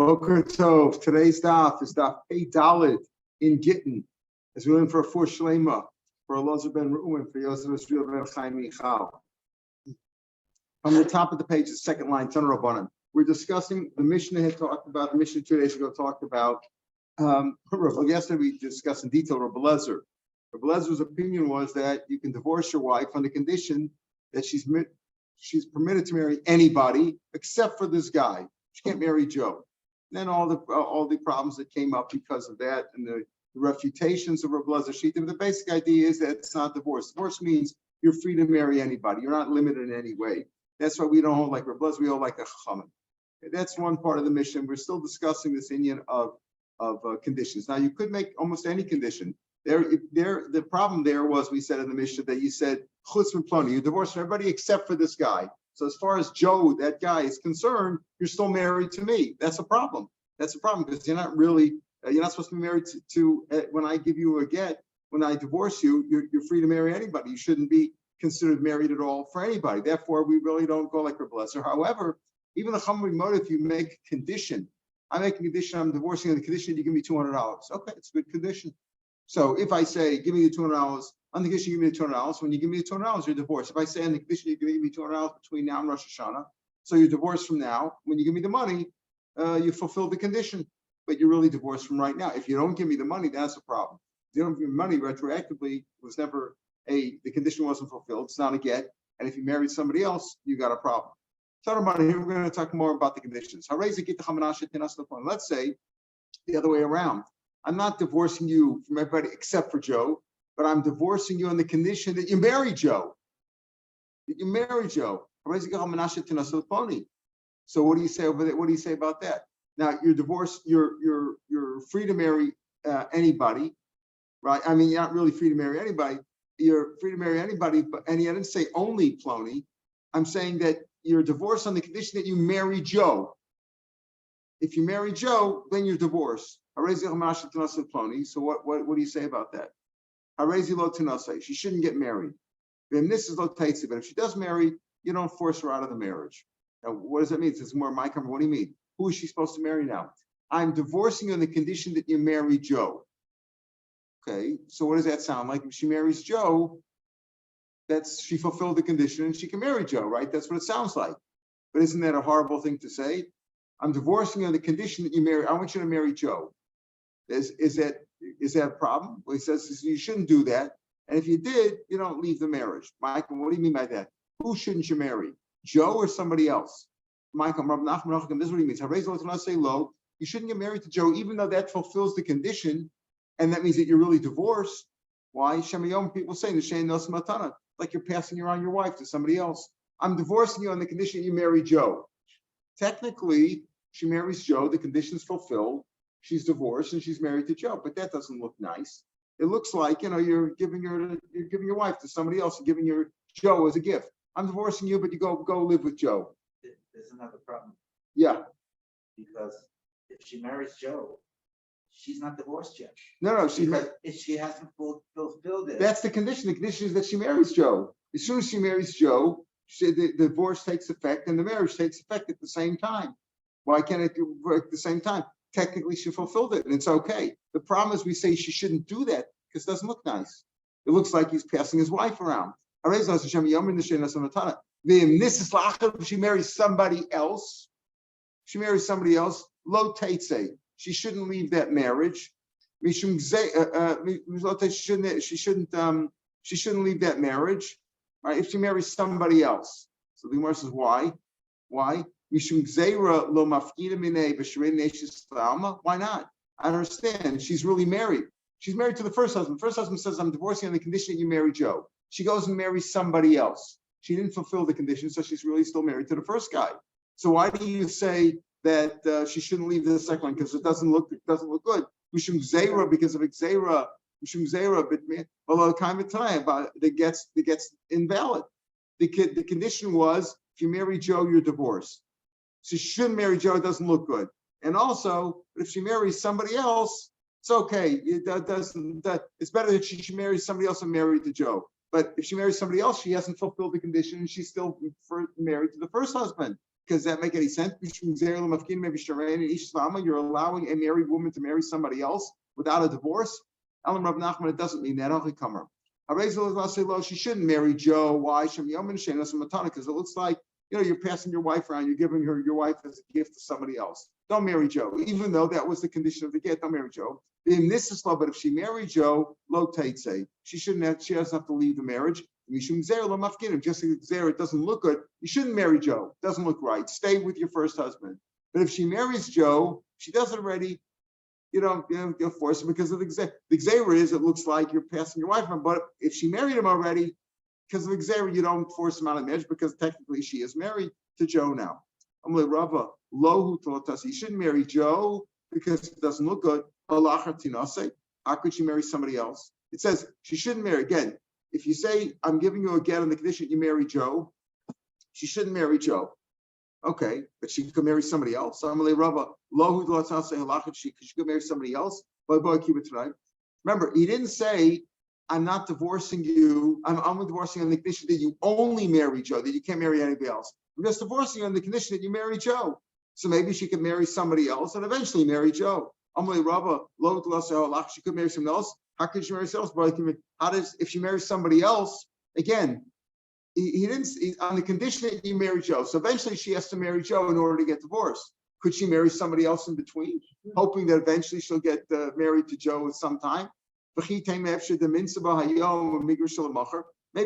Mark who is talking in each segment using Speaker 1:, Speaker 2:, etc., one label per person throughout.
Speaker 1: Boker Tov. Today's daf is daf Pei Dalet in Gitin. As we're in for a four shlema for Elazar ben Reuven for Yosef Israel ben Chaim Michal. On the top of the page, the second line, Tan Rabbanan. We're discussing the Mishnah had talked about. The Mishnah 2 days ago talked about. Yesterday we discussed in detail Rabbi Elazar. Rabbi Elazar's opinion was that you can divorce your wife on the condition that she's permitted to marry anybody except for this guy. She can't marry Joe. And then all the problems that came up because of that and the refutations of Rabbi Elazar Shita. But the basic idea is that it's not divorce. Divorce means you're free to marry anybody. You're not limited in any way. That's why we don't hold like Rabbi Elazar. We hold like a chachamim. That's one part of the mission. We're still discussing this Indian of conditions. Now you could make almost any condition. The problem there was, we said in the Mishnah that you said chutz m'ploni, you divorced everybody except for this guy. So as far as Joe, that guy, is concerned, you're still married to me. That's a problem. That's a problem because you're not really, you're not supposed to be married to when I give you a get, when I divorce you, you're free to marry anybody. You shouldn't be considered married at all for anybody. Therefore, we really don't go like Rabbi Elazar. However, even the Chamri Mode, if you make a condition, I make a condition, I'm divorcing on the condition you give me $200. Okay, it's a good condition. So if I say, give me the $200, on the condition you give me the $200, when you give me the $200, you're divorced. If I say on the condition you give me $200 between now and Rosh Hashanah, so you're divorced from now, when you give me the money, you fulfill the condition, but you're really divorced from right now. If you don't give me the money, that's a problem. If you don't give me money retroactively, was never the condition wasn't fulfilled, it's not a get, and if you married somebody else, you got a problem. So here we're going to talk more about the conditions. Let's say the other way around. I'm not divorcing you from everybody except for Joe, but I'm divorcing you on the condition that you marry Joe. That you marry Joe. So what do you say over there? What do you say about that? Now you're divorced. You're free to marry anybody, right? I mean, you're not really free to marry anybody. You're free to marry anybody, but and I didn't say only Plony. I'm saying that you're divorced on the condition that you marry Joe. If you marry Joe, then you're divorced. So what do you say about that? She shouldn't get married. Then this is but if she does marry, you don't force her out of the marriage. Now, what does that mean? It's more my comment. What do you mean? Who is she supposed to marry now? I'm divorcing you on the condition that you marry Joe. Okay, so what does that sound like? If she marries Joe, she fulfilled the condition and she can marry Joe, right? That's what it sounds like. But isn't that a horrible thing to say? I'm divorcing you on the condition that you marry. I want you to marry Joe. Is that a problem? Well, he says you shouldn't do that. And if you did, you don't leave the marriage. Michael, what do you mean by that? Who shouldn't you marry? Joe or somebody else? Michael, this is what he means. You shouldn't get married to Joe, even though that fulfills the condition, and that means that you're really divorced. Why? Shemayom, people say, like you're passing around your wife to somebody else. I'm divorcing you on the condition you marry Joe. Technically, she marries Joe, the condition's fulfilled, she's divorced and she's married to Joe, but that doesn't look nice. It looks like, you're giving your wife to somebody else and giving your Joe as a gift. I'm divorcing you, but you go live with Joe.
Speaker 2: There's another problem.
Speaker 1: Yeah.
Speaker 2: Because if she marries Joe, she's not divorced yet.
Speaker 1: No,
Speaker 2: she hasn't fulfilled it.
Speaker 1: That's the condition. The condition is that she marries Joe. As soon as she marries Joe, the divorce takes effect and the marriage takes effect at the same time. Why can't it work at the same time? Technically, she fulfilled it and it's okay. The problem is we say she shouldn't do that because it doesn't look nice. It looks like he's passing his wife around. If she marries somebody else, lo teitze. She shouldn't leave that marriage. She shouldn't leave that marriage, right? If she marries somebody else. So the Gemara says, why? Why? Why not? I understand. She's really married. She's married to the first husband. First husband says, I'm divorcing on the condition that you marry Joe. She goes and marries somebody else. She didn't fulfill the condition, so she's really still married to the first guy. So why do you say that she shouldn't leave the second one? Because it doesn't look good. Mishum Zera, because of Xera, Mishum Zera, but although kind of time about that gets invalid. The condition was if you marry Joe, you're divorced. So she shouldn't marry Joe, it doesn't look good. And also, if she marries somebody else, it's okay. It's better that she marries somebody else and married to Joe. But if she marries somebody else, she hasn't fulfilled the condition and she's still married to the first husband. Does that make any sense? You're allowing a married woman to marry somebody else without a divorce. Rav Nachman, it doesn't mean that. She shouldn't marry Joe. Why? Because it looks like you're passing your wife around. You're giving her your wife as a gift to somebody else. Don't marry Joe, even though that was the condition of the gift. Don't marry Joe. But if she married Joe, lo teitze, she shouldn't have. She doesn't have to leave the marriage. Just like Zera, it doesn't look good. You shouldn't marry Joe. It doesn't look right. Stay with your first husband. But if she marries Joe, she does it already. You'll force her because of the Xer. The Xer is, it looks like you're passing your wife on. But if she married him already, because of the Xer, you don't force him out of marriage because technically she is married to Joe now. I'm like, Rava, lohu taught you shouldn't marry Joe because it doesn't look good. How could she marry somebody else? It says she shouldn't marry. Again, if you say, I'm giving you a get on the condition you marry Joe, she shouldn't marry Joe. Okay, but she could marry somebody else. So I'm going to Rava, lohu taught say halacha, she could marry somebody else. Keep it tonight. Remember, he didn't say, I'm not divorcing you. I'm divorcing you on the condition that you only marry Joe, that you can't marry anybody else. I'm just divorcing you on the condition that you marry Joe. So maybe she could marry somebody else and eventually marry Joe. Amalei Rava, she could marry someone else. How could she marry someone else? If she marries somebody else, again, he didn't on the condition that you marry Joe. So eventually she has to marry Joe in order to get divorced. Could she marry somebody else in between, hoping that eventually she'll get married to Joe at some time? Maybe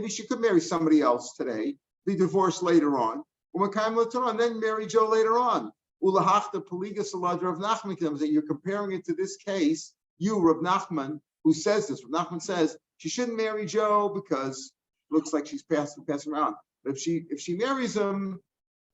Speaker 1: she could marry somebody else today, be divorced later on, and then marry Joe later on. You're comparing it to this case, Rav Nachman, who says this. Rav Nachman says she shouldn't marry Joe because it looks like she's passing around. But if she marries him,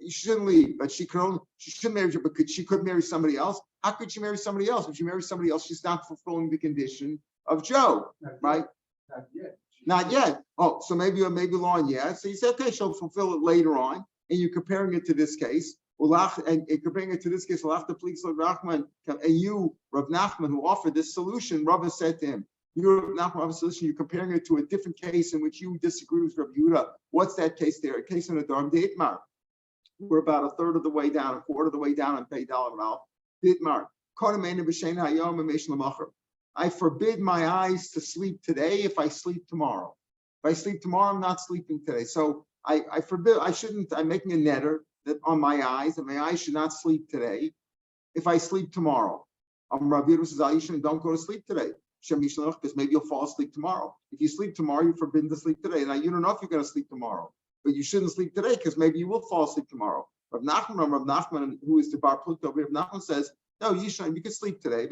Speaker 1: she shouldn't leave. But she shouldn't marry Joe, but she could marry somebody else. How could she marry somebody else? If she marries somebody else, she's not fulfilling the condition of Joe, right?
Speaker 3: Not yet.
Speaker 1: Not yet. Oh, so maybe long, yeah. So you say, okay, she'll fulfill it later on, and you're comparing it to this case. And comparing it to this case, and you, Rav Nachman, who offered this solution, Rav said to him, you, Rav Nachman, offered a solution. You're comparing it to a different case in which you disagree with Rav Yehuda. What's that case there? A case in the Darm Deitmar. We're about a third of the way down, a quarter of the way down, and pay $1. Deitmar. I forbid my eyes to sleep today if I sleep tomorrow. If I sleep tomorrow, I'm not sleeping today. So I forbid, I'm making a netter that on my eyes, that my eyes should not sleep today if I sleep tomorrow. Rav Yehuda says, Aisha, don't go to sleep today. Because maybe you'll fall asleep tomorrow. If you sleep tomorrow, you're forbidden to sleep today. Now, you don't know if you're going to sleep tomorrow, but you shouldn't sleep today because maybe you will fall asleep tomorrow. Rav Nachman, who is the Bar Plukto, Rav Nachman says, no, you can sleep today.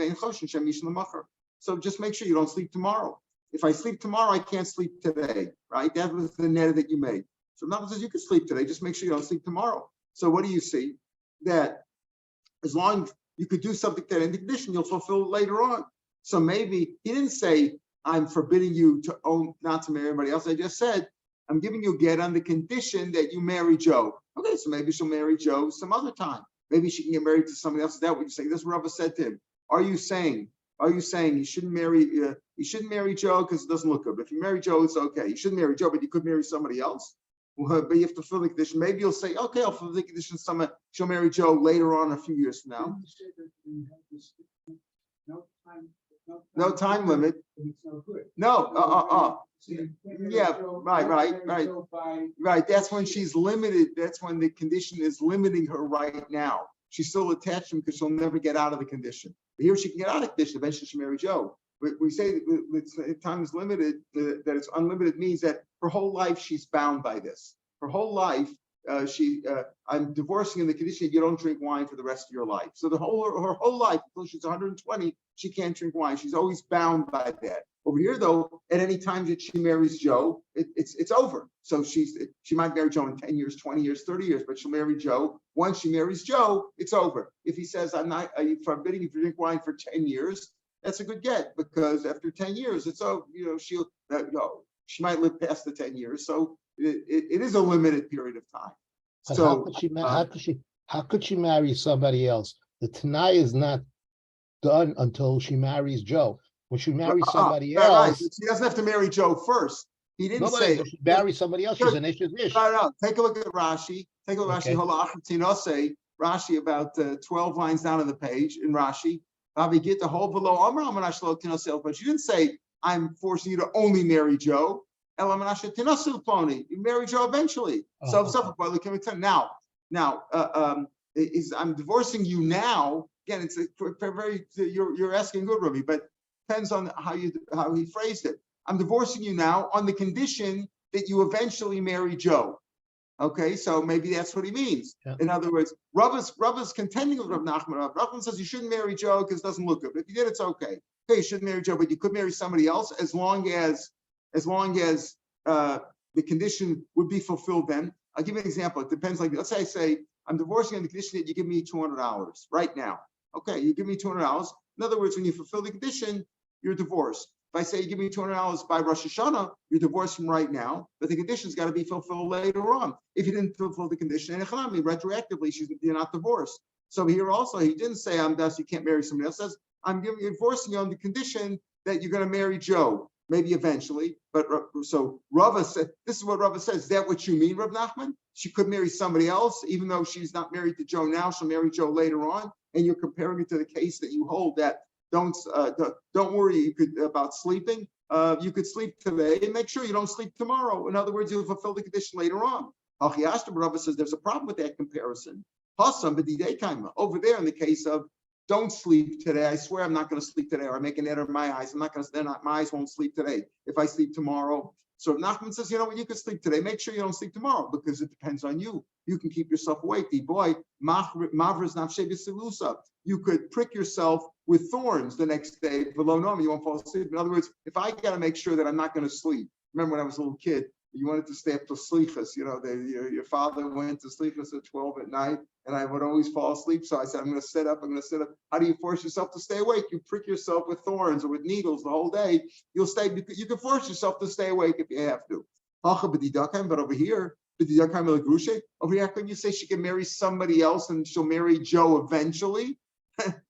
Speaker 1: So just make sure you don't sleep tomorrow. If I sleep tomorrow, I can't sleep today, right? That was the net that you made. So Rav Nachman says, you can sleep today. Just make sure you don't sleep tomorrow. So what do you see? That as long as you could do something that in the condition, you'll fulfill it later on. So maybe he didn't say, I'm forbidding you to own, not to marry anybody else. I just said, I'm giving you a get on the condition that you marry Joe. Okay, so maybe she'll marry Joe some other time. Maybe she can get married to somebody else. Is that what you're saying? This is what Rabbi said to him. Are you saying you shouldn't marry Joe because it doesn't look good? But if you marry Joe, it's okay. You shouldn't marry Joe, but you could marry somebody else. But you have to fulfill the condition. Maybe you'll say, okay, I'll fulfill the condition. She'll marry Joe later on, a few years from now. No time limit. No. Yeah, right. That's when she's limited. That's when the condition is limiting her right now. She's still attached to him because she'll never get out of the condition. But here she can get out of the condition. Eventually she'll marry Joe. We say that time is limited, that it's unlimited means that her whole life she's bound by this. Her whole life, I'm divorcing in the condition that you don't drink wine for the rest of your life. So her whole life, until she's 120, she can't drink wine. She's always bound by that. Over here, though, at any time that she marries Joe, it's over. So she might marry Joe in 10 years, 20 years, 30 years, but she'll marry Joe. Once she marries Joe, it's over. If he says, I'm forbidding you to drink wine for 10 years, that's a good get, because after 10 years, it's over. She might live past the 10 years. So it is a limited period of time.
Speaker 4: But
Speaker 1: so
Speaker 4: how could she marry somebody else? The Tanai is not done until she marries Joe. When she marries somebody else,
Speaker 1: right. She doesn't have to marry Joe first. He didn't
Speaker 4: Nobody,
Speaker 1: say.
Speaker 4: if she marries somebody else, she's an ish.
Speaker 1: No. Take a look at Rashi. Take a look at Rashi. Rashi about 12 lines down on the page in Rashi. But you didn't say, I'm forcing you to only marry Joe. You marry Joe eventually. Now, I'm divorcing you now. Again, it's you're asking good, Rabbi, but depends on how he phrased it. I'm divorcing you now on the condition that you eventually marry Joe. Okay, so maybe that's what he means. Yeah. In other words, Rava's contending with Rav Nachman. Rav Nachman says you shouldn't marry Joe because it doesn't look good. But if you did, it's okay. Okay, you shouldn't marry Joe, but you could marry somebody else as long as the condition would be fulfilled. Then I'll give you an example. It depends. Like, let's say I say I'm divorcing on the condition that you give me $200 right now. Okay, you give me $200. In other words, when you fulfill the condition, you're divorced. If I say you give me $200 by Rosh Hashanah, you're divorced from right now, but the condition's got to be fulfilled later on. If you didn't fulfill the condition, retroactively, you're not divorced. So here also, he didn't say you can't marry somebody else. He says I'm divorcing you on the condition that you're going to marry Joe, maybe eventually. But so Rava said, this is what Rava says. Is that what you mean, Rav Nachman? She could marry somebody else, even though she's not married to Joe now. She'll marry Joe later on, and you're comparing it to the case that you hold that. Don't worry about sleeping. You could sleep today and make sure you don't sleep tomorrow. In other words, you'll fulfill the condition later on. Rava says there's a problem with that comparison. Over there in the case of don't sleep today. I swear I'm not going to sleep today, or I make an error in my eyes. I'm not going to. My eyes won't sleep today. If I sleep tomorrow. So Nachman says, you know what, you can sleep today. Make sure you don't sleep tomorrow because it depends on you. You can keep yourself awake. The boy, you could prick yourself with thorns the next day. Below normal, you won't fall asleep. In other words, if I got to make sure that I'm not going to sleep. Remember when I was a little kid, you wanted to stay up till slichas. You know, your father went to slichas at 12 at night, and I would always fall asleep. So I said, I'm going to sit up. How do you force yourself to stay awake? You prick yourself with thorns or with needles the whole day. You'll stay. You can force yourself to stay awake if you have to. But over here, how can you say she can marry somebody else and she'll marry Joe eventually?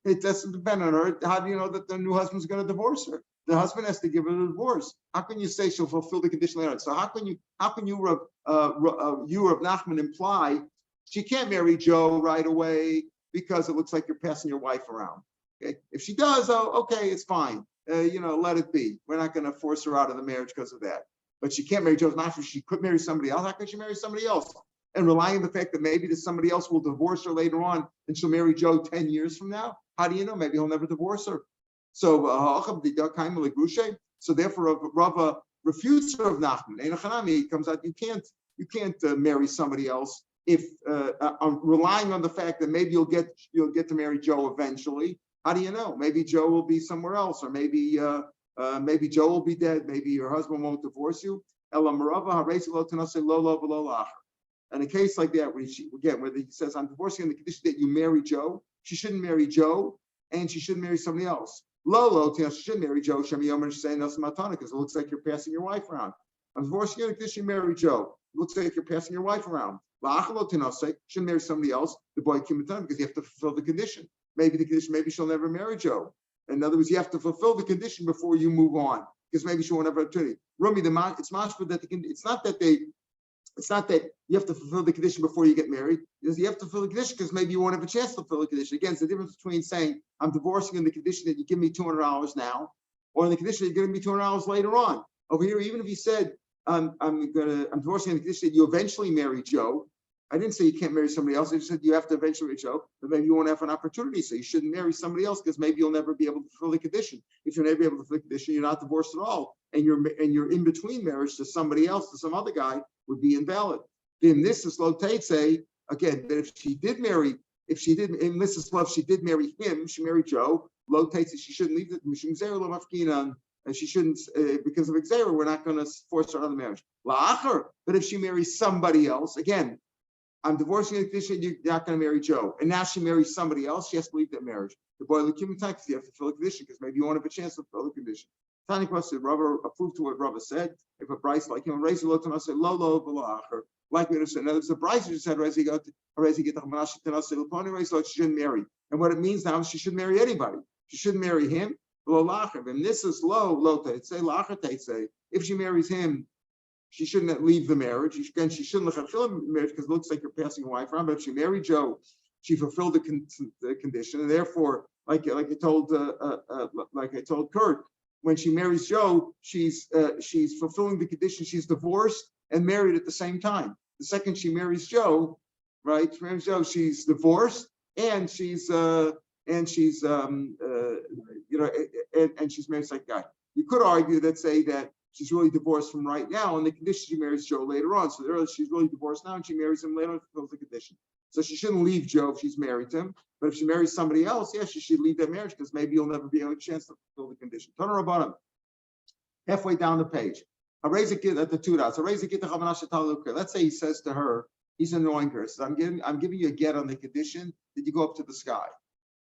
Speaker 1: It doesn't depend on her. How do you know that the new husband's going to divorce her? The husband has to give her a divorce. How can you say she'll fulfill the condition later on? So how can you, Rav Nachman, imply she can't marry Joe right away because it looks like you're passing your wife around? Okay, if she does, okay, it's fine. Let it be. We're not going to force her out of the marriage because of that. But she can't marry Joe. Not sure she could marry somebody else. How can she marry somebody else? And relying on the fact that maybe somebody else will divorce her later on and she'll marry Joe 10 years from now? How do you know? Maybe he'll never divorce her. So therefore, Rava refutes Rav Nachman. He comes out. You can't marry somebody else if relying on the fact that maybe you'll get to marry Joe eventually. How do you know? Maybe Joe will be somewhere else, or maybe Joe will be dead. Maybe your husband won't divorce you. And a case like that, where he says, I'm divorcing on the condition that you marry Joe, she shouldn't marry Joe, and she shouldn't marry somebody else. She shouldn't marry Joe, because it looks like you're passing your wife around. I'm divorcing you on the condition you marry Joe. It looks like you're passing your wife around. Shouldn't marry somebody else, the boy because you have to fulfill the condition. Maybe she'll never marry Joe. In other words, you have to fulfill the condition before you move on, because maybe she won't have an opportunity. Rumi, it's mashma that it's not that you have to fulfill the condition before you get married. You have to fulfill the condition because maybe you won't have a chance to fulfill the condition. Again, it's the difference between saying I'm divorcing in the condition that you give me $200 now, or in the condition that you're giving me $200 later on. Over here, even if he said I'm divorcing in the condition that you eventually marry Joe, I didn't say you can't marry somebody else. I just said you have to eventually marry Joe, but maybe you won't have an opportunity. So you shouldn't marry somebody else because maybe you'll never be able to fulfill the condition. If you're never able to fulfill the condition, you're not divorced at all, and you're in between marriage to somebody else, to some other guy, would be invalid. Then this is low say again that if she did marry him, she married Joe. Low tate she shouldn't leave it. And she shouldn't, because of Xera, we're not going to force her out of the marriage. But if she marries somebody else, again, I'm divorcing the condition, you're not going to marry Joe. And now she marries somebody else, she has to leave that marriage. The boy because you have to fill the condition, because maybe you won't have a chance to fill the condition. Tani said, Rava approved to what Rava said. If a Bryce like him, raise the low to say lo like we understand. Now there's a Bryce who said she shouldn't marry. And what it means now is she shouldn't marry anybody. She shouldn't marry him. And this is low to say if she marries him, she shouldn't leave the marriage. Again, she shouldn't fulfill the marriage because it looks like you're passing a wife around. But if she married Joe, she fulfilled the condition, and therefore, like I told Kurt, when she marries Joe, she's fulfilling the condition. She's divorced and married at the same time. The second she marries Joe, right? She marries Joe, she's divorced and she's married to that guy. You could argue that say that she's really divorced from right now, and the condition she marries Joe later on. So she's really divorced now, and she marries him later on, fulfills the condition. So she shouldn't leave Joe if she's married to him. But if she marries somebody else, yes, she should leave that marriage because maybe you'll never be able a chance to fulfill the condition. Turn her about halfway down the page. I raise a kid at the 2 dots. I raise a kid to let's say he says to her, he's annoying her. Says, I'm giving you a get on the condition that you go up to the sky.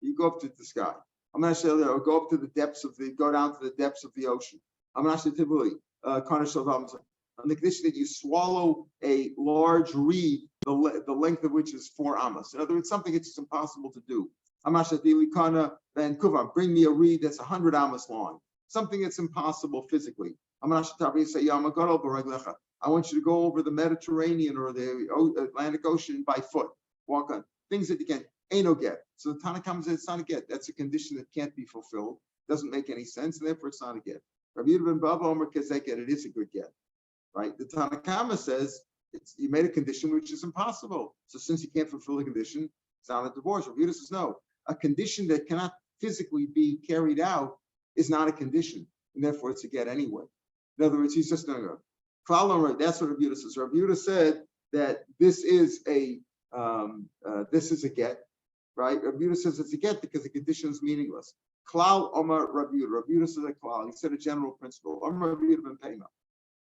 Speaker 1: You go up to the sky. I'm going to say go up to the depths go down to the depths of the ocean. I'm going to say typically on the condition that you swallow a large reed, the length of which is 4 amas. In other words, something that's impossible to do. I'm going to say Vancouver, bring me a reed that's 100 amas long. Something that's impossible physically. I'm going to say, I want you to go over the Mediterranean or the Atlantic Ocean by foot. Walk on things that you can't. Ain't no get. So the Tanakhama says it's not a get. That's a condition that can't be fulfilled. Doesn't make any sense, and therefore it's not a get. Rabbi Yehuda ben Baba Omer Kezeket, it is a good get, right? The Tanakhama says you made a condition which is impossible. So since you can't fulfill the condition, it's not a divorce. Rabbi Yehuda says no. A condition that cannot physically be carried out is not a condition, and therefore it's a get anyway. In other words, he's just going to go. That's what Rabbi Yehuda says. Rabbi Yehuda said that this is a get. Right? Rabbi Yehuda says it's a get because the condition is meaningless. Klal Omar Rabbi Yehuda. Rabbi Yehuda says a klal. He said a general principle. Omar Rabbi Yehuda ben Pema.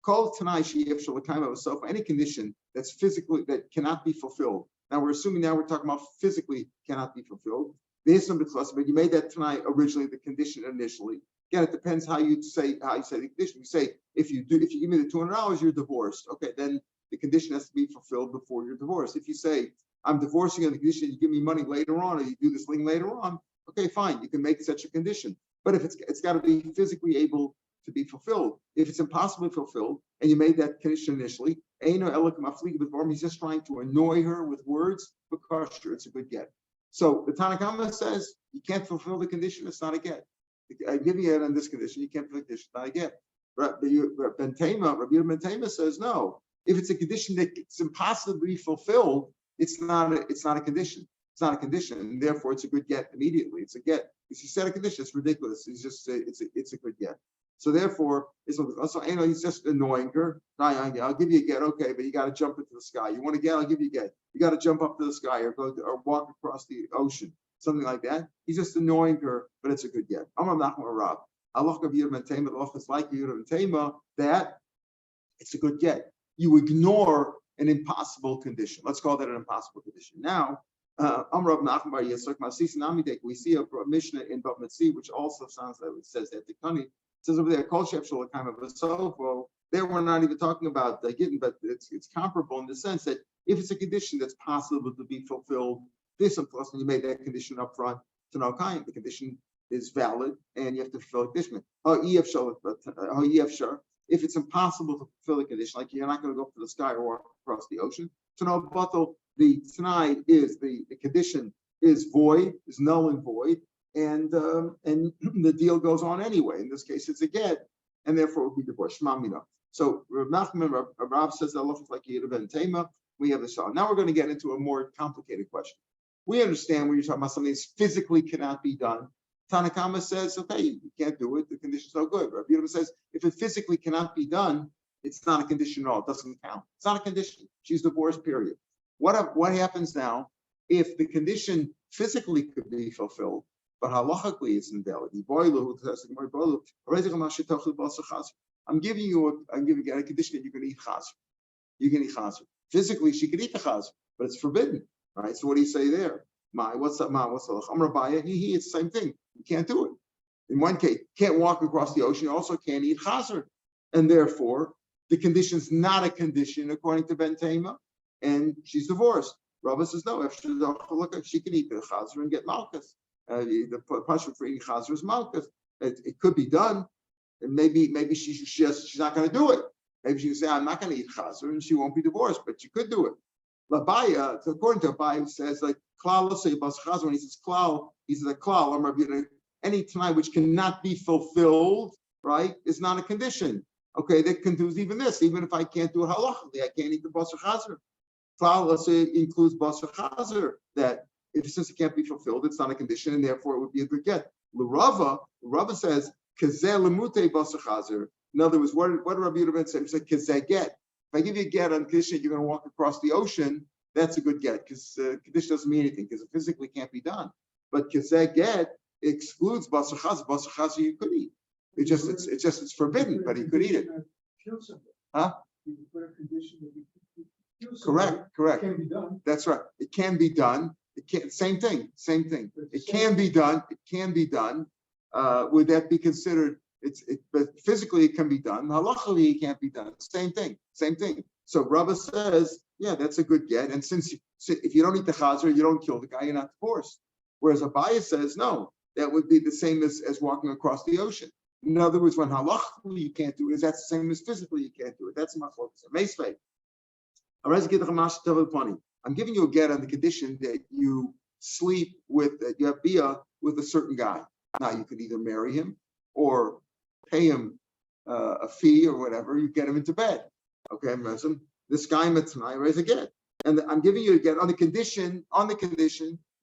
Speaker 1: Kol Tanai Sheyev Shalakayim Avasofa. Any condition that's physically that cannot be fulfilled. Now we're talking about physically cannot be fulfilled. Based on the but you made that tonight originally the condition initially. Again, it depends how you say the condition. You say if you give me the $200, you're divorced. Okay, then the condition has to be fulfilled before you're divorced. If you say I'm divorcing on the condition you give me money later on, or you do this thing later on, okay, fine, you can make such a condition. But if it's got to be physically able to be fulfilled. If it's impossibly fulfilled, and you made that condition initially, he's just trying to annoy her with words, but kosher, it's a good get. So the Tanakhama says you can't fulfill the condition, it's not a get. I give you it on this condition, you can't fulfill the condition, it's not a get. Rabbi Yehuda ben Tema says no. If it's a condition that's impossibly fulfilled, it's not a condition. It's not a condition, and therefore it's a good get immediately. It's a get. If you set a condition, it's ridiculous. It's a good get. So therefore, he's just annoying her. I'll give you a get, okay, but you got to jump into the sky. You want to get? I'll give you a get. You got to jump up to the sky or walk across the ocean, something like that. He's just annoying her, but it's a good get. I'm not going to rob. Allah is like Yehuda that it's a good get. You ignore an impossible condition. Let's call that an impossible condition. Now, we see a Mishnah in Bava Metzia, which also sounds like it says that it says over there, there we're not even talking about the gitin, but it's comparable in the sense that if it's a condition that's possible to be fulfilled, this and plus when you made that condition up front, to no kind, the condition is valid and you have to fulfill the condition. If it's impossible to fulfill the condition, like you're not going to go up to the sky or walk across the ocean, to no batal, the tonight is the condition is void, is null and void, and the deal goes on anyway. In this case, it's a get, and therefore it will be divorced. So Rav says that looks like Yehuda ben Tema. We have this. Now we're going to get into a more complicated question. We understand when you're talking about something that physically cannot be done. Tanakhama says, okay, you can't do it. The condition's no good. Rabbi Yehuda says, if it physically cannot be done, it's not a condition at all. It doesn't count. It's not a condition. She's divorced, period. What happens now if the condition physically could be fulfilled, but halachically it's invalid? I'm giving you a condition that you can eat chazer. You can eat chazer. Physically, she could eat the chazer, but it's forbidden, right? So what do you say there? What's up, what's the Rabaya? It's the same thing. You can't do it. In one case, can't walk across the ocean. You also can't eat chazer, and therefore the condition's not a condition according to Ben Tema, and she's divorced. Rabba says no. If she can eat the chazer and get malchus. The punishment for eating chazer is malchus. It could be done, and maybe she's not going to do it. Maybe she can say, I'm not going to eat chazer, and she won't be divorced, but she could do it. Labaya, according to Abai, says like klal, let's say bas chazer, when he says klal, he says a klal, any time which cannot be fulfilled, right, is not a condition. Okay, that can do even this, even if I can't do it halachically, I can't eat the bas chazer. Klal, let's say, includes bas chazer, that since it can't be fulfilled, it's not a condition, and therefore it would be a good get. Rava says, kazeh lemute bas chazer. In other words, what did Rabbi Yehuda say? He said, kazeh get. If I give you a get on condition that you're going to walk across the ocean, that's a good get, because condition doesn't mean anything, because it physically can't be done. But kazeh get excludes bas chazer. Bas chazer you could eat. It's forbidden, but he could eat it. Huh? Correct. It can be done. That's right. It can be done. It can't. Same thing. It can be done. Would that be considered? But physically it can be done. Halachically it can't be done. Same thing. So Rabba says, yeah, that's a good get. And since if you don't eat the chazer, you don't kill the guy, you're not divorced. Whereas Abaye says, no, that would be the same as walking across the ocean. In other words, when halachically you can't do it, that's the same as physically you can't do it. That's my focus. I'm giving you a get on the condition that you sleep with, that you have bia with a certain guy. Now you could either marry him or pay him a fee or whatever. You get him into bed. Okay, this guy Matnai raise a get, and I'm giving you a get on the condition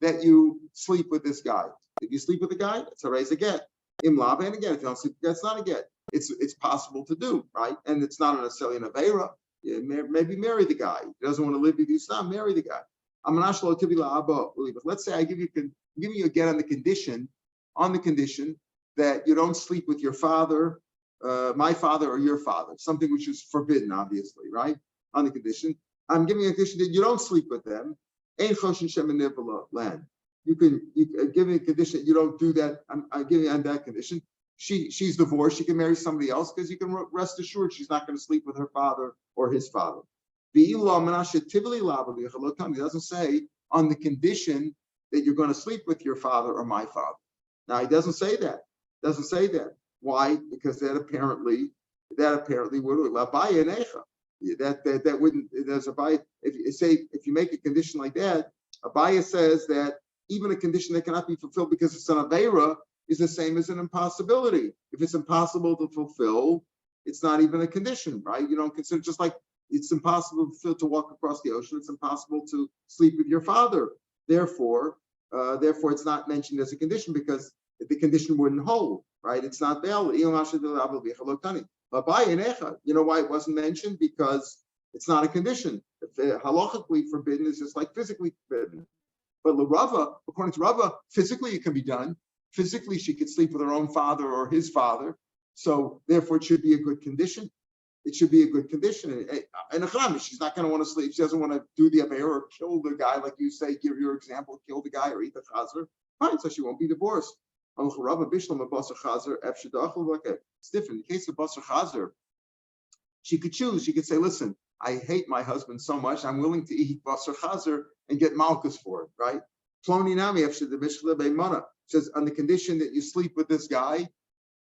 Speaker 1: that you sleep with this guy. If you sleep with the guy, it's a raise a get. Imlava, and again, if you don't sleep, that's not a get. It's possible to do, right? And it's not necessarily an avera. Maybe marry the guy. He doesn't want to live with you, so marry the guy. But let's say I'm giving you a get on the condition that you don't sleep with your father, my father, or your father, something which is forbidden, obviously, right? On the condition, I'm giving you a condition that you don't sleep with them. Land. You give me a condition that you don't do that. I'm giving you on that condition. She's divorced. She can marry somebody else because you can rest assured she's not going to sleep with her father or his father. He doesn't say on the condition that you're going to sleep with your father or my father. Now he doesn't say that. Why? Because that apparently would that wouldn't. There's Abaye. If you make a condition like that, Abaye says that even a condition that cannot be fulfilled because it's an avera is the same as an impossibility. If it's impossible to fulfill, it's not even a condition, right? You don't consider, just like it's impossible to walk across the ocean, it's impossible to sleep with your father. Therefore, it's not mentioned as a condition because the condition wouldn't hold, right? It's not valid. You know why it wasn't mentioned? Because it's not a condition. If halachically forbidden is just like physically forbidden. But Rava, according to Rava, physically it can be done. Physically, she could sleep with her own father or his father. So therefore, it should be a good condition. And she's not going to want to sleep. She doesn't want to do the aver or kill the guy, like you say, give your example, kill the guy or eat the chazer. Fine, so she won't be divorced. It's different. In the case of basar chazer, she could choose. She could say, listen, I hate my husband so much, I'm willing to eat basar chazer and get malchus for it, right? Says, on the condition that you sleep with this guy,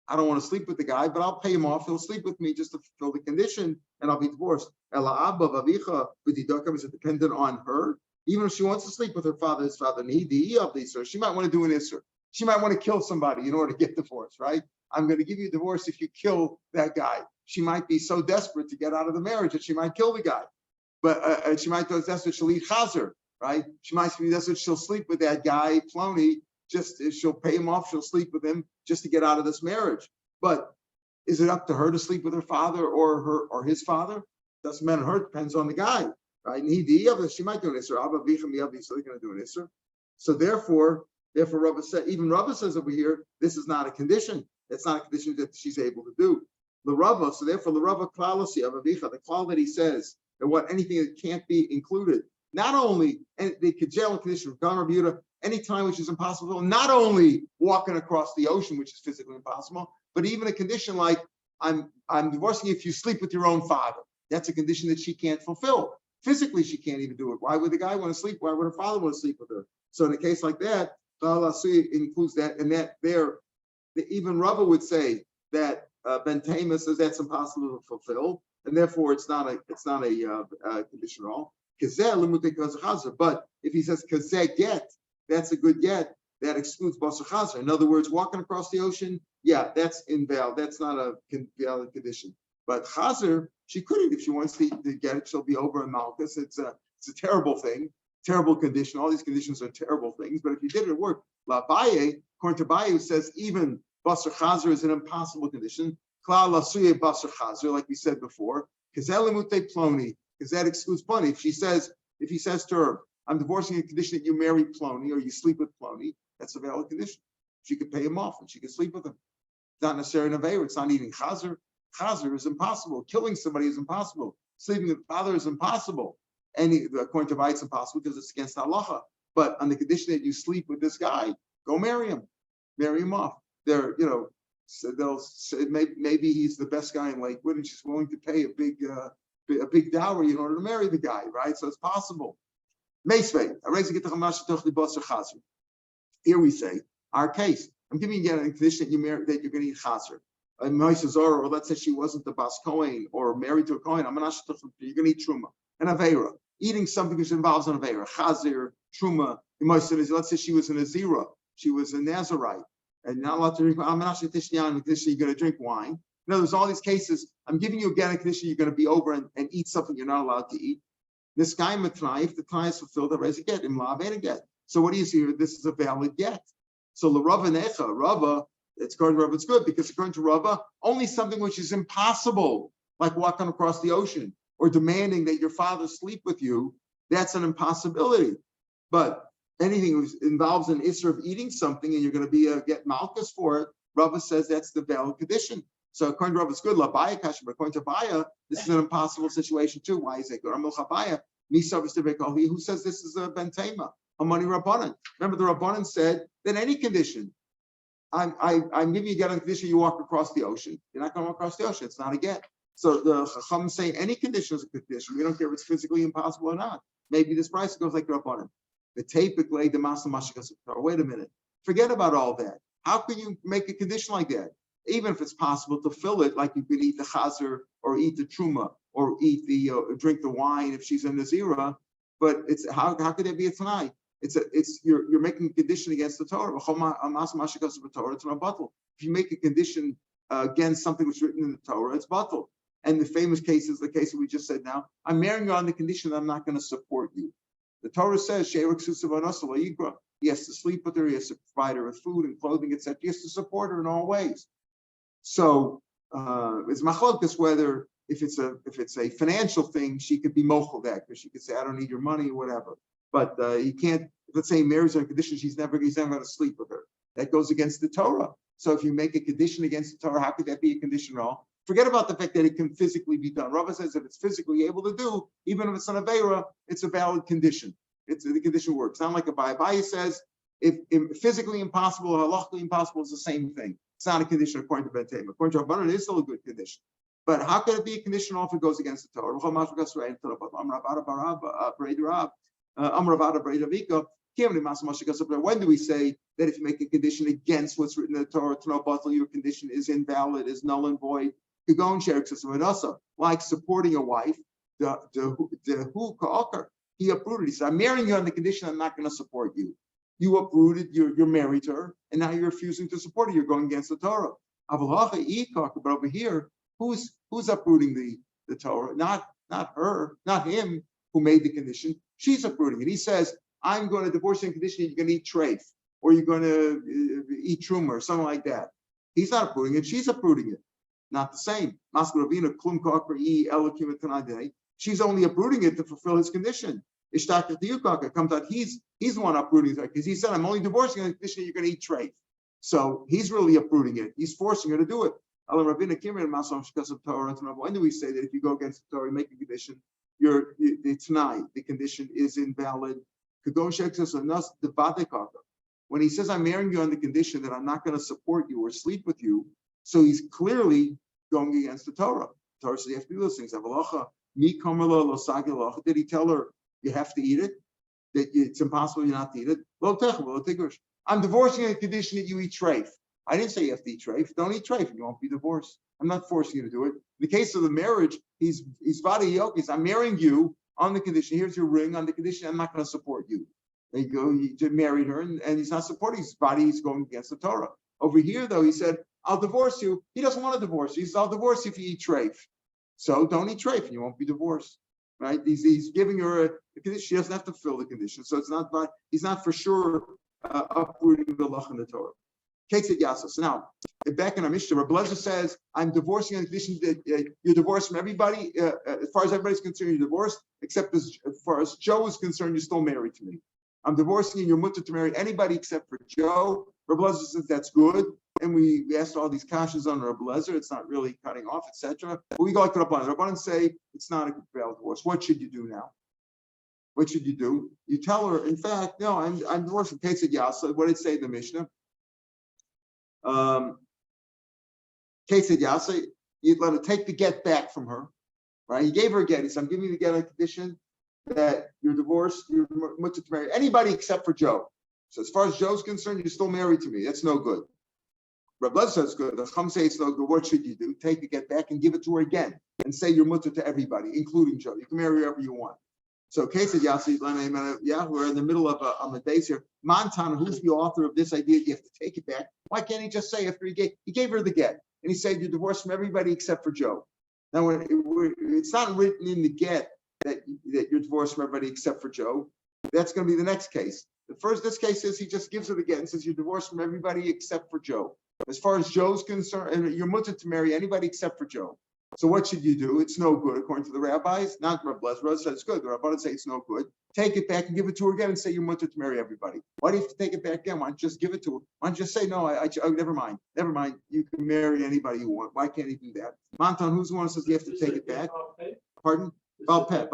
Speaker 1: I don't want to sleep with the guy, but I'll pay him off. He'll sleep with me just to fulfill the condition, and I'll be divorced. Is it dependent on her? Even if she wants to sleep with her father, his father, she might want to do an isser. She might want to kill somebody in order to get divorced, right? I'm going to give you a divorce if you kill that guy. She might be so desperate to get out of the marriage that she might kill the guy. But she might be desperate, she'll eat chazer, right? She might be desperate, she'll sleep with that guy, Plony, just she'll pay him off, she'll sleep with him just to get out of this marriage. But is it up to her to sleep with her father or his father? Doesn't matter to her, it depends on the guy, right? And she might do an isser. Abba Vichem Yavi, so they're going to do an isser. So therefore Rabba said, even Rabba says over here, this is not a condition. It's not a condition that she's able to do. The Rabba, so therefore the Rabba Klalasi of Avicha, the klal that he says that anything that can't be included, not only and the Kajel condition of Rabbi Yehuda, any time which is impossible, not only walking across the ocean, which is physically impossible, but even a condition like I'm divorcing you if you sleep with your own father. That's a condition that she can't fulfill. Physically, she can't even do it. Why would the guy want to sleep? Why would her father want to sleep with her? So in a case like that, includes that, and that even Rabba would say that Ben Taima says that's impossible to fulfill. and therefore it's not a condition at all. But if he says kazeh get, that's a good get. That excludes basar chazer. In other words, walking across the ocean, yeah, that's invalid. That's not a valid condition. But chazer, she couldn't. If she wants to get it, she'll be over in Malchus. It's a terrible thing, terrible condition. All these conditions are terrible things. But if you did it, it worked. La Baye, according to Baye, who says even basar chazer is an impossible condition. Klal lasuye basar chazer, like we said before, because ploni, because that excludes ploni. If he says to her, I'm divorcing a condition that you marry ploni or you sleep with ploni, that's a valid condition. She could pay him off and she could sleep with him. It's not necessarily an aveir. It's not eating chazer. Chazer is impossible. Killing somebody is impossible. Sleeping with father is impossible. And according to Baye, it's impossible because it's against halacha. But on the condition that you sleep with this guy, go marry him off. So they'll say maybe he's the best guy in Lakewood, and she's willing to pay a big dowry in order to marry the guy, right? So it's possible. Here we say our case. I'm giving you a condition that you're going to eat chaser. Or let's say she wasn't the bas kohen or married to a kohen. You're going to eat truma and aveira. Eating something which involves an aveira, chazer, truma. Let's say she was an azira. She was a Nazarite. And not allowed to drink. I'm not sure you're going to drink wine. In other words, all these cases, I'm giving you again a condition you're going to be over and eat something you're not allowed to eat. This guy matnai, if the tnai is fulfilled, the raise a get, imlav and a get. So what do you see here? This is a valid get. So the Rava necha, Rava, it's according to Rava, it's good because according to Rava, only something which is impossible, like walking across the ocean or demanding that your father sleep with you, that's an impossibility. But anything that involves an issur of eating something and you're going to be get malchus for it, Rava says that's the valid condition. So according to Rava, it's good. La Baya kasha, but according to Baya, this is an impossible situation too. Why is it good? Who says this is a bentema, a money rabbanan? Remember, the rabbanan said that any condition, I'm giving you a get on the condition you walk across the ocean. You're not going to walk across the ocean. It's not a get. So the chacham say any condition is a condition. We don't care if it's physically impossible or not. Maybe this price goes like the rabbanan. The tapically the masal mashikas. Wait a minute. Forget about all that. How can you make a condition like that? Even if it's possible to fill it, like you could eat the chazer or eat the truma or eat the drink the wine if she's a nazira, but it's how could there be a tanai? You're making a condition against the Torah. If you make a condition against something that's written in the Torah, it's batul. And the famous case is the case that we just said now. I'm marrying you on the condition that I'm not going to support you. The Torah says he has to sleep with her, he has to provide her with food and clothing, etc. He has to support her in all ways. So it's machlokas whether if it's a financial thing, she could be mochel that because she could say I don't need your money or whatever. But he can't. Let's say he marries her on a condition he's never going to sleep with her. That goes against the Torah. So if you make a condition against the Torah, how could that be a condition at all? Forget about the fact that it can physically be done. Rava says if it's physically able to do, even if it's an aveira, it's a valid condition. The condition works. Not like a Abaye says, if physically impossible or halachically impossible is the same thing. It's not a condition according to Bentayim. According to Rabbanan, it is still a good condition. But how could it be a condition if it goes against the Torah? When do we say that if you make a condition against what's written in the Torah, your condition is invalid, is null and void? Like supporting a wife, he uprooted. He said, I'm marrying you on the condition I'm not going to support you. You uprooted, you're married to her, and now you're refusing to support her. You're going against the Torah. But over here, who's uprooting the Torah? Not her, not him who made the condition. She's uprooting it. He says, I'm going to divorce you on condition you're going to eat treif, or you're going to eat truma, or something like that. He's not uprooting it. She's uprooting it. Not the same. She's only uprooting it to fulfill his condition. It comes out he's the one uprooting it because he said, I'm only divorcing on the condition you're going to eat treif. So he's really uprooting it. He's forcing her to do it. When do we say that if you go against the Torah, you make a condition, the condition is invalid? When he says, I'm marrying you on the condition that I'm not going to support you or sleep with you, so he's clearly going against the Torah. The Torah says you have to do those things. Did he tell her you have to eat it? That it's impossible you not to eat it? I'm divorcing you on the condition that you eat treif. I didn't say you have to eat treif. Don't eat treif, and you won't be divorced. I'm not forcing you to do it. In the case of the marriage, he's vada yokis. I'm marrying you on the condition. Here's your ring on the condition. I'm not going to support you. There you go. You just married her, and he's not supporting. His body is going against the Torah. Over here, though, he said, "I'll divorce you." He doesn't want to divorce you. He says, "I'll divorce you if you eat treif." So don't eat treif, and you won't be divorced. Right? He's giving her a condition. She doesn't have to fill the condition. So it's not. He's not for sure uprooting the lach in the Torah. Ketzit Yasas. Now, back in our Mishnah, Rabbi Lezer says, I'm divorcing on the condition that you're divorced from everybody. As far as everybody's concerned, you're divorced, except as far as Joe is concerned, you're still married to me. I'm divorcing you, you're mutter to marry anybody except for Joe. Rabbi Lezer says that's good. And we asked all these kashas on Rabbi Lezer. It's not really cutting off, etc. But we go like the Rabbanan. Rabbanan say it's not a valid divorce. What should you do now? What should you do? You tell her, in fact, no, I'm divorcing Ketzit Yasa. What did it say in the Mishnah? Ketzit Yasa, you let her take the get back from her, right? He gave her a get. He said, I'm giving you the get on condition that you're divorced, you're mutter to marry anybody except for Joe. So as far as Joe's concerned, you're still married to me. That's no good. Rabbi Lezer says good. The Chum say it's no good. What should you do? Take the get back and give it to her again and say you're mutter to everybody, including Joe. You can marry whoever you want. So Ketzit Yasa, yeah, we're in the middle of a base here. Montana, who's the author of this idea? You have to take it back. Why can't he just say after he gave her the get and he said you're divorced from everybody except for Joe? Now it's not written in the get that you're divorced from everybody except for Joe. That's going to be the next case. This case is he just gives her the get and says you're divorced from everybody except for Joe. As far as Joe's concerned, and you're mutter to marry anybody except for Joe. So what should you do? It's no good, according to the rabbis. Not Rabbi Lezer says it's good. The rabbis say it's no good. Take it back and give it to her again and say you're mutter to marry everybody. Why do you have to take it back again? Why don't you just give it to her? Why don't you just say, no, I never mind. Never mind. You can marry anybody you want. Why can't he do that? Montan, who's the one who says you have to take it back? Pardon? Balpeh.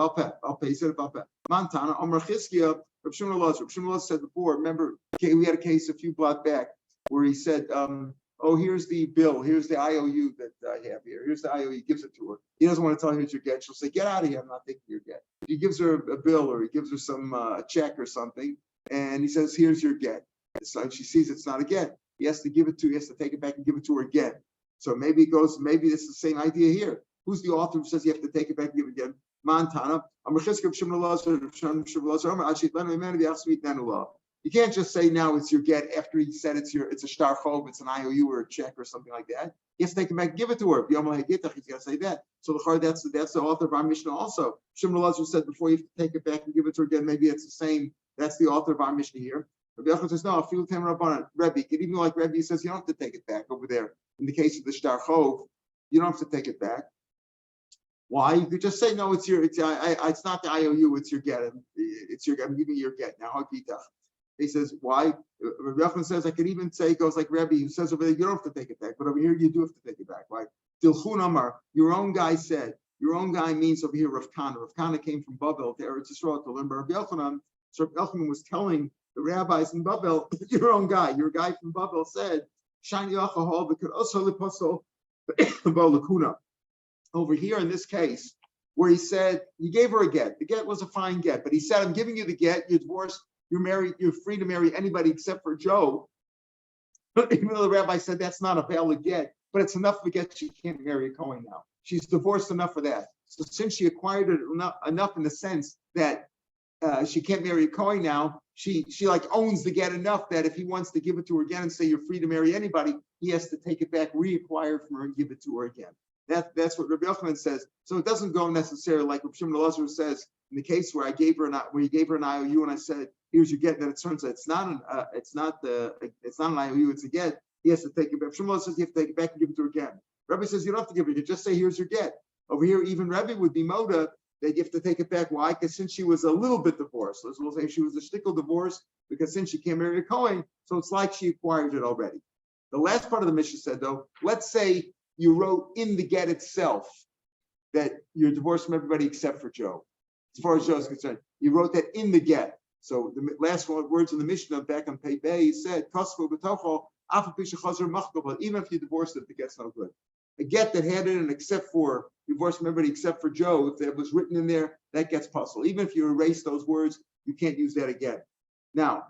Speaker 1: He said it Balpeh. Montana, Amar Chizkiah, Rav Shimon Elazar. Rav Shimon Elazar said before, remember, we had a case a few blocks back where he said, oh, here's the bill. Here's the IOU that I have here. Here's the IOU. He gives it to her. He doesn't want to tell her here's your get. She'll say, get out of here. I'm not taking your get. He gives her a bill or he gives her some check or something. And he says, here's your get. So she sees it's not a get. He has to take it back and give it to her again. So maybe it's the same idea here. Who's the author who says you have to take it back and give it again? Montana. You can't just say now it's your get after he said it's a shtar chov, it's an IOU or a check or something like that. He has to take it back and give it to her. He's got to say that. So that's the author of our Mishnah also. Shimon Elazar said before you have to take it back and give it to her again. Maybe it's the same. That's the author of our Mishnah here. Rabbi Yochanan says no. Feel Tam Rabbanan. Rebbe, even like Rebbe says you don't have to take it back over there. In the case of the shtar chov, you don't have to take it back. Why? You could just say no. It's not the IOU. It's your get. I'm giving you your get now. He says, why? Rabbi Yochanan says, I could even say, it goes like Rebbe, who says over there, you don't have to take it back. But over here, you do have to take it back. Why? Dilchun Amar, your own guy said, your own guy means over here, Rav Kana. Rav Kana came from Babel to Eretz Yisrael to learn by Rabbi Yochanan. So Rabbi Yochanan was telling the rabbis in Babel, your guy from Babel said, Shani Yachahol, but could also liposol lakuna. Over here in this case, where he said, he gave her a get. The get was a fine get, but he said, I'm giving you the get, you're divorced. You're married, you're free to marry anybody except for Joe. Even though the rabbi said that's not a valid get, but it's enough to get she can't marry a Kohen now. She's divorced enough for that. So since she acquired it enough in the sense that she can't marry a Kohen now, she like owns the get enough that if he wants to give it to her again and say you're free to marry anybody, he has to take it back, reacquire it from her and give it to her again. That's what Rabbi Yochanan says. So it doesn't go necessarily like Rabbi Shimon Elazar says in the case where he gave her an IOU and I said, here's your get, that it turns out it's not an IOU, it's a get. He has to take it back. Shimon says you have to take it back and give it to her again. Rabbi says you don't have to give it. You just say here's your get. Over here, even Rabbi would be moda that you have to take it back. Why? Because since she was a little bit divorced, we'll say she was a shtickle divorce because since she can't marry a Kohen, so it's like she acquired it already. The last part of the Mishnah said though, let's say you wrote in the get itself that you're divorced from everybody except for Joe. As far as Joe is concerned, you wrote that in the get. So the last words in the Mishnah back on Pei Bei, he said, even if you divorced it, the get's no good. A get that had it in except for, divorced from everybody except for Joe, if that was written in there, that gets puzzled. Even if you erase those words, you can't use that again. Now,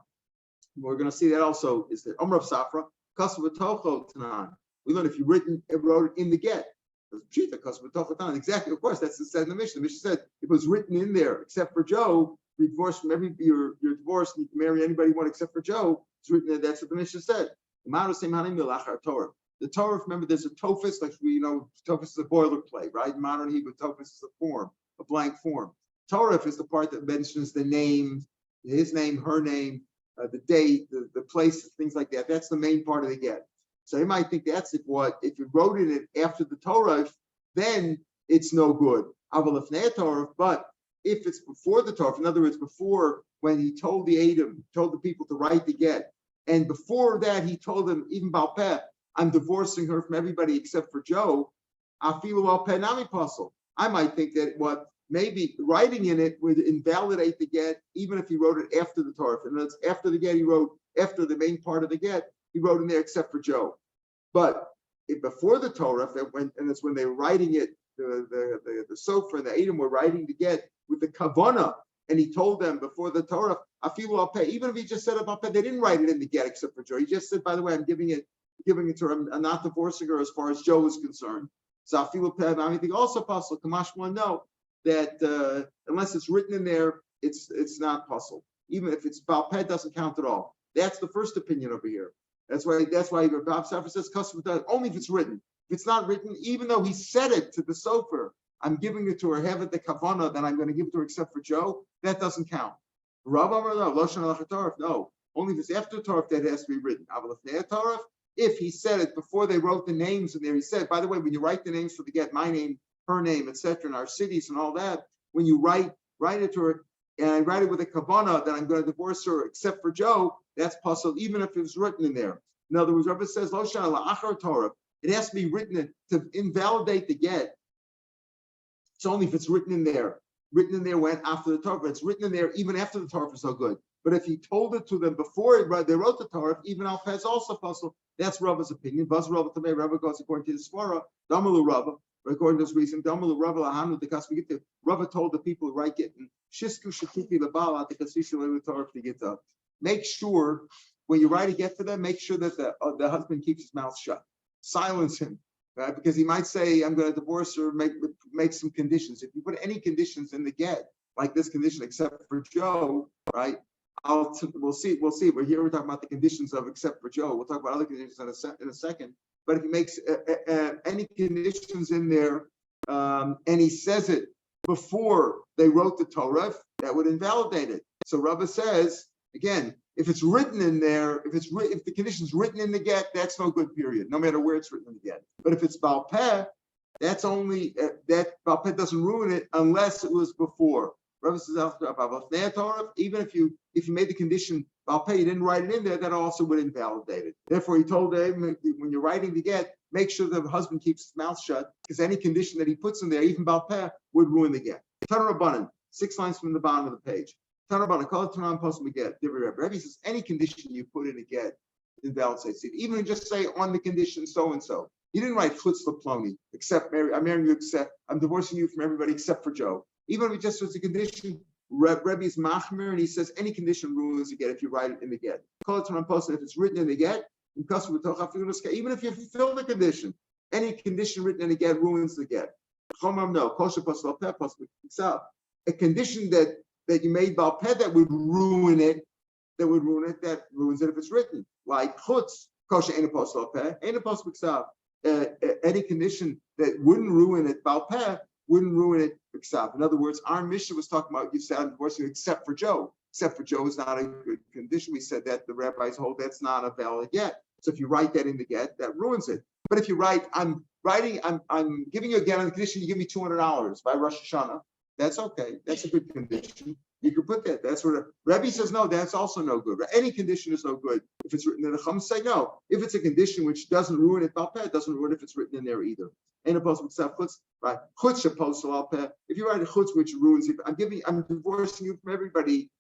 Speaker 1: we're going to see that also is that Rav Safra, We learn if you wrote it in the get. Exactly, of course, that's the said in the Mishnah. The Mishnah said it was written in there, except for Joe. You're divorced from you're divorced and you can marry anybody you want except for Joe. It's written there. That's what the Mishnah said. The Torah, remember, there's a tophus, like we know, tophus is a boilerplate, right? In modern Hebrew, tophus is a form, a blank form. Torah is the part that mentions the name, his name, her name, the date, the place, things like that. That's the main part of the get. So you might think that's if you wrote it after the Torah, then it's no good. But if it's before the Torah, in other words, before when he told the people to write the get, and before that he told them, even Baal Peh, I'm divorcing her from everybody except for Joe, Afilu Baal Peh Nami Pasul. I might think that maybe writing in it would invalidate the get, even if he wrote it after the Torah. And that's after the get, he wrote, after the main part of the get, he wrote in there except for Joe. But before the Torah, and it's when they were writing it, the Sofer and the Edom were writing the get with the Kavanah, and he told them before the Torah, Afilu Al Peh, even if he just said about Peh, they didn't write it in the get except for Joe. He just said, by the way, I'm giving it to her, I'm not divorcing her as far as Joe is concerned. So Afilu Peh, anything also possible. Kamashma, no, that unless it's written in there, it's not possible. Even if it's Baal Peh, doesn't count at all. That's the first opinion over here. That's why Rav Shapiro says custom only if it's written. If it's not written, even though he said it to the Sofer, I'm giving it to her, have it the Kavanah, then I'm going to give it to her except for Joe, that doesn't count. Rav Amar no, only if it's after Torah that has to be written. If he said it before they wrote the names in there, he said, by the way, when you write the names for the get, my name, her name, etc., in our cities and all that, when you write it to her, and I write it with a kavanah that I'm going to divorce her except for Joe, that's possible, even if it was written in there. In other words, Rabbi says, Lo shana la'achar Torah. It has to be written to invalidate the get. It's only if it's written in there. Written in there went after the Torah. It's written in there even after the Torah is so good. But if he told it to them before they wrote the Torah, even Al Peh is also possible. That's Rabba's opinion. Buzz Rabba Tamei, Rabba goes according to the Svara, Damalu Rabba, according to this reason, Damalu Rabba Lahanu, the Kasmigita, Rabba told the people to write Gittin, Shisku Shakiti Labala, the Kasisha Torah to get up. Make sure when you write a get for them, make sure that the husband keeps his mouth shut. Silence him, right? Because he might say, I'm going to divorce her, make some conditions. If you put any conditions in the get, like this condition, except for Joe, right? We'll see. We're here. We're talking about the conditions of except for Joe. We'll talk about other conditions in a second. But if he makes any conditions in there, and he says it before they wrote the Torah, that would invalidate it. So Rabba says again, if it's written in there, if the condition's written in the get, that's no good. Period. No matter where it's written in the get. But if it's Baal Peh, that's only that Baal Peh doesn't ruin it unless it was before. Rabbi says, even if you made the condition Baal Peh, you didn't write it in there, that also would invalidate it. Therefore, he told them, when you're writing the get, make sure the husband keeps his mouth shut, because any condition that he puts in there, even Baal Peh, would ruin the get. Tanur Rabbanan, 6 lines from the bottom of the page. Tanur Rabbanan, call it Tanur Post get. Rabbi says, any condition you put in a get invalidates it. Even just say on the condition so and so. He didn't write chutz leploni, except Mary. I'm marrying you, except I'm divorcing you from everybody except for Joe. Even if it just was a condition, Rebbe is machmir, and he says any condition ruins the get if you write it in the get. Call it Tanur Post, if it's written in the get, even if you fulfill the condition, any condition written in the get ruins the get. No, a condition that you made Baal Peh that would ruin it, that ruins it if it's written. Like chutz, kosher ain't a post Baal Peh, ain't a post b'ksav. Any condition that wouldn't ruin it, Baal Peh, wouldn't ruin it b'ksav. In other words, our Mishnah was talking about you said I'm divorcing you except for Joe. Except for Joe is not a good condition. We said that the rabbis hold that's not a valid get. So if you write that in the get, that ruins it. But if you write, I'm giving you a get on the condition you give me $200 by Rosh Hashanah, that's okay. That's a good condition. You can put that. That's where Rebbe says no. That's also no good. Any condition is no good if it's written in the Chum. Say no. If it's a condition which doesn't ruin it, Baal Peh, it doesn't ruin it if it's written in there either. Ain't opposed to chutz, right? Chutz opposed to Baal Peh. If you write a chutz which ruins it, I'm divorcing you from everybody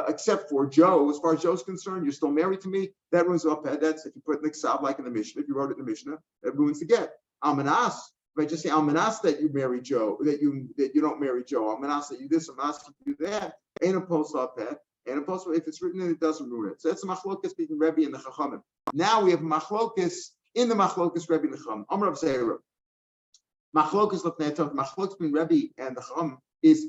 Speaker 1: except for Joe. As far as Joe's concerned, you're still married to me. That ruins Baal Peh. That's if you put Niksav like in the Mishnah. If you wrote it in the Mishnah, that ruins the get. Almanas. If I just say Almanas that you marry Joe, that you don't marry Joe, Almanas that you this, Almanas that you do that, ain't opposed to Baal Peh. And opposed to if it's written in, it doesn't ruin it. So that's a machlokas between Rebbe and the Chachamim. Now we have machlokus in the machlokus Rebbe and Chacham. Amar Rav Zera. Machlokus lefnei Torah. Machlokus between Rebbe and the Chacham is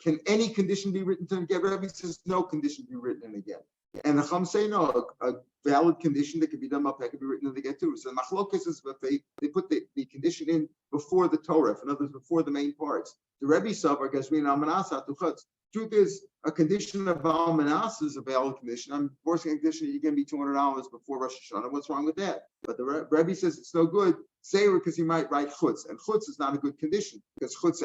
Speaker 1: can any condition be written to get? Rebbe says no condition be written in the get. And the Chacham say no, a valid condition that can be done up that can be written in the get too. So the machlokus is what they put the condition in before the Torah, in other words, before the main parts. The Rebbe Savar Gazrin Almanasa Tuchatz. Truth is, a condition of Almanas is a valid condition. I'm forcing a condition that you can be $200 before Rosh Hashanah. What's wrong with that? But the Rebbe says it's no good. Say because you might write chutz, and chutz is not a good condition because chutz,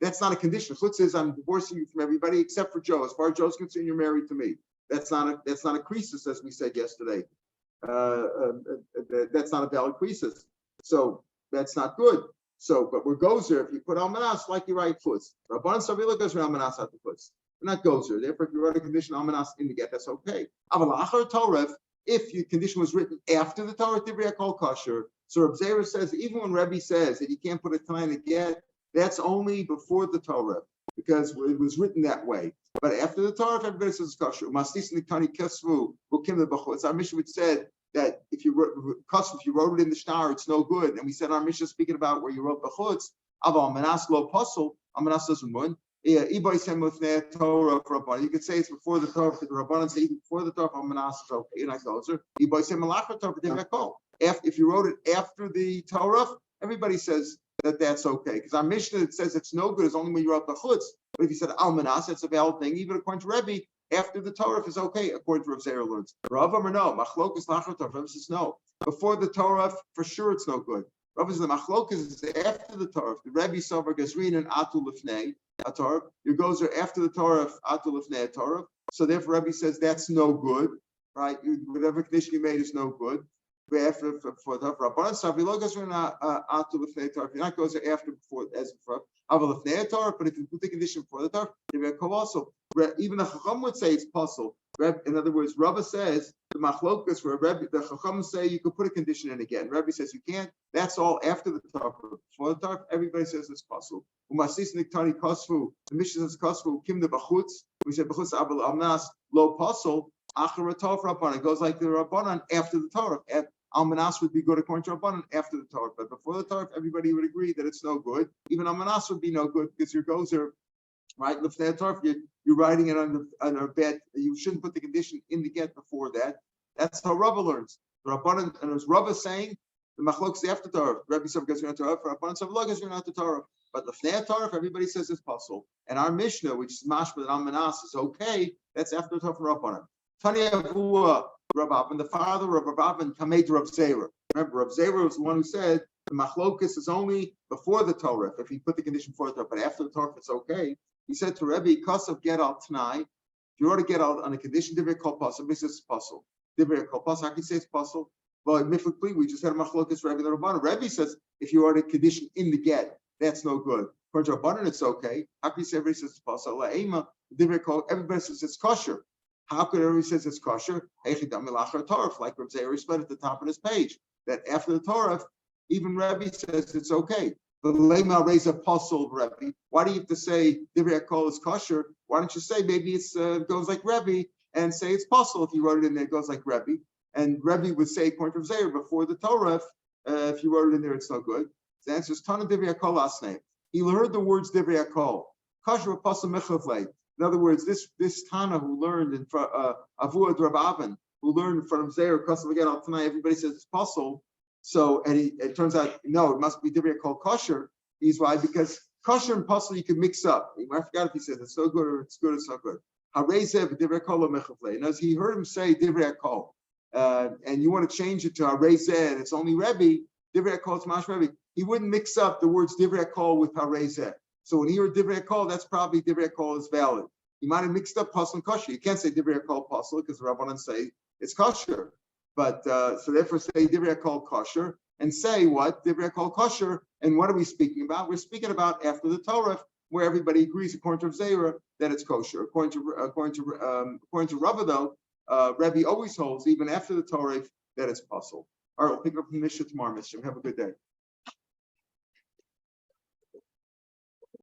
Speaker 1: that's not a condition. Chutz is I'm divorcing you from everybody except for Joe. As far as Joe's concerned, you're married to me. That's not a crisis, as we said yesterday. That's not a valid crisis. So that's not good. So, but we're gozer if you put almanas like you write chutz. Rabban Savila goes around almanas at the chutz. Not gozer. Therefore, if you write a condition almanas in the get, that's okay. Avalachar Torah, if your condition was written after the Torah, Tivrei called kosher. So Rav Zera says even when Rebbe says that you can't put a time in the get, that's only before the Torah because it was written that way. But after the Torah, everybody says it's kosher. Our Mishnah would said that if you wrote it in the shtar, it's no good. And we said our Mishnah speaking about where you wrote the chutz, aval manas lo pasul, amanas doesn't win. You could say it's before the Torah for the Rabbanan say even before the Torah, manas is okay. And I gozer. If you wrote it after the Torah, everybody says that that's okay. Because our Mishnah that says it's no good is only when you wrote the chutz. But if you said almanas, it's a valid thing. Even according to Rebbe, after the Torah is okay, according to Rav Zera learns. Rav Amar no, machlokas lachar Torah. Rav says no. Before the Torah, for sure it's no good. Rav says the machlokas is after the Torah. The Rebbe Sover Gazrin and Atul Lifnei a Torah. Your goes are after the Torah, Atul Lifnei a Torah. So therefore, Rebbe says that's no good, right? Whatever condition you made is no good. After for the Rabbanan Savilo Gazrin Atul Lifnei Torah. If you're not goes after before as before. Aval Lifnei Torah, but if you put the condition before the Torah, also even the Chacham would say it's possible. In other words, Rabbi says the machlokas where the Chacham say you could put a condition in again. Rabbi says you can't. That's all after the Torah. Before the Torah, everybody says it's possible. Umasis niktani kosvu. The Mishnah says kosvu kim the bachutz. We said bachutz abel amnas lo pasul achar Torah rabbanan. It goes like the rabbanan after the Torah. Almanas would be good according to Rabbanan after the Torah, but before the Torah, everybody would agree that it's no good. Even Almanas would be no good because your gozer, right? Lefnei Torah, you're writing it on a bed. You shouldn't put the condition in the get before that. That's how Rava learns. The Rabbanan, and as Rava saying, the machlokes after Torah. Rabbi Sav gets to Torah, for Rabbanan Sav lo gets to Torah. But Lefnei Torah, everybody says it's possible. And our Mishnah, which is mashma that Almanas is okay, that's after the Torah for Rabbanan. Tani Avua. Rabban, the father of Rabban, Kamed Rav Zera. Remember, Rav Zera was the one who said the machlokus is only before the Torah, if he put the condition before the Torah, but after the Torah, it's okay. He said to Rebbe, Kasav get out tonight. If you already get out on a condition, Divrei kol pasul, he says it's pasul. Divrei kol pasul, I can say it's pasul. But mythically, we just had a machlokus Rebbe the Rabban. Rebbe says if you already condition in the get, that's no good. For Rabbanan, it's okay. How can you say everybody says it's pasul? La'ema, Divrei kol, everybody says it's kosher. How could everybody says it's kosher? Like Rav Zera said at the top of this page, that after the Torah, even Rebbe says it's okay. The Lema raise a puzzle, Rebbe. Why do you have to say Divrei Kol is kosher? Why don't you say maybe it's goes like Rebbe and say it's puzzle if you wrote it in there, it goes like Rebbe. And Rebbe would say, according to Zera, before the Torah, if you wrote it in there, it's no good. The answer is Tana Divrei Kol Asnei. He heard the words Divrei Kol. Kosher puzzle mechavlei. In other words, this Tana who learned in Avuad Rav Avin, who learned from Zera, Kosav again tonight, everybody says it's puzzle. So, and it turns out, no, it must be Divrei Kol kosher. He's why? Because kosher and puzzle you can mix up. I forgot if he said it's so good or it's good or it's not good. Harezev Divrei Kol mechavlei. And as he heard him say Divrei Kol, and you want to change it to Harezev, and it's only Rebbe, Divrei Kol it's Mash Rebbe. He wouldn't mix up the words Divrei Kol with Harezev. So when you hear Divrei Kol, that's probably Divrei Kol is valid. You might have mixed up pasul and kosher. You can't say Divrei Kol pasul because the Rabbanan say it's kosher. But so therefore say Divrei Kol kosher and say what? Divrei Kol kosher. And what are we speaking about? We're speaking about after the Torah, where everybody agrees according to Zera that it's kosher. According to Rava though, Rebbe always holds even after the Torah that it's pasul. All right, we'll pick up from Mishnah tomorrow, Mishnah. Have a good day.